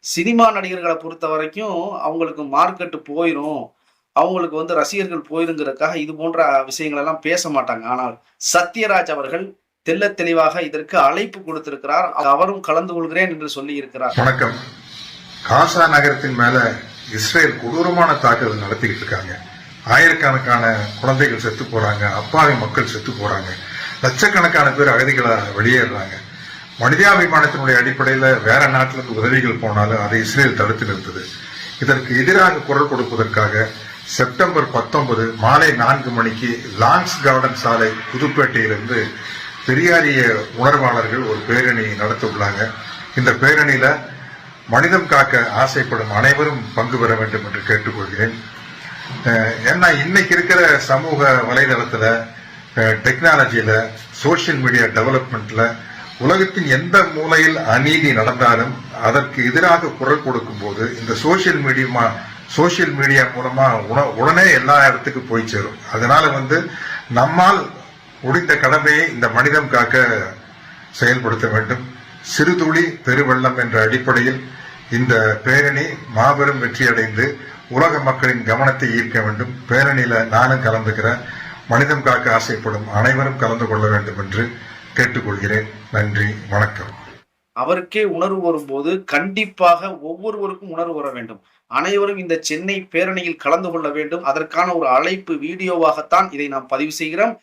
Cinema நடிகர்கள பொறுத்த வரைக்கும் அவங்களுக்கு மார்க்கெட் போயிரும். அவங்களுக்கு ரசிகர்கள் போயிருங்கிறதுக்காக இது போன்ற விஷயங்கள் எல்லாம் பேச மாட்டாங்க. ஆனால் சத்யராஜ் அவர்கள் தெள்ளத் தெளிவாக இதற்கு அழைப்பு கொடுத்திருக்கிறார். அவரும் கலந்து கொள்கிறேன் என்று சொல்லி இருக்கிறார். வணக்கம். காசா நகரத்தின் மேல இஸ்ரேல் கொடூரமான தாக்குதல் நடத்திக்கிட்டு இருக்காங்க. ஆயிரக்கணக்கான குழந்தைகள் செத்து போறாங்க, அப்பாவி மக்கள் செத்து போறாங்க, லட்சக்கணக்கான பேர் அகதிகளா வெளியேறாங்க. மனிதாபிமானத்தினுடைய அடிப்படையில வேற நாட்டில இருந்து உதவிகள் போனாலும் அதை இஸ்ரேல் தடுத்து நிறுத்துது. இதற்கு எதிராக குரல் கொடுப்பதற்காக செப்டம்பர் 19 மாலை 4 மணிக்கு லான்ஸ் கார்டன் சாலை புதுப்பேட்டையிலிருந்து பெரியாரிய உணர்வாளர்கள் ஒரு பேரணி நடத்த உள்ளாங்க. இந்த பேரணியில மனிதம் காக்க ஆசைப்படும் அனைவரும் பங்கு பெற வேண்டும் என்று கேட்டுக்கொள்கிறேன். ஏன்னா இன்னைக்கு இருக்கிற சமூக வலைதளத்துல, டெக்னாலஜியில, சோசியல் மீடியா டெவலப்மெண்ட்ல உலகத்தின் எந்த மூலையில் அநீதி நடந்தாலும் அதற்கு எதிராக குரல் கொடுக்கும் போது இந்த சோசியல் மீடியா மூலமா உடனே எல்லா இடத்துக்கும் போய் சேரும். அதனால நம்மால் முடிந்த கடமையை இந்த மனிதம் காக்க செயல்படுத்த வேண்டும். சிறுதுளி பெருவெள்ளம் என்ற அடிப்படையில் இந்த பேரணி மாபெரும் வெற்றியடைந்து உலக மக்களின் கவனத்தை ஈர்க்க வேண்டும். பேரணியில நானும் கலந்துக்கிறேன். மனிதம் காக்க ஆசைப்படும் அனைவரும் கலந்து கொள்ள வேண்டும் என்று கேட்டுக்கொள்கிறேன். நன்றி, வணக்கம். அவருக்கே உணர்வு வரும்போது கண்டிப்பாக ஒவ்வொருவருக்கும் உணர்வு வர வேண்டும். அனைவரும் இந்த சென்னை பேரணியில் கலந்து கொள்ள வேண்டும். அதற்கான ஒரு அழைப்பு வீடியோவாகத்தான் இதை நாம் பதிவு செய்கிறோம்.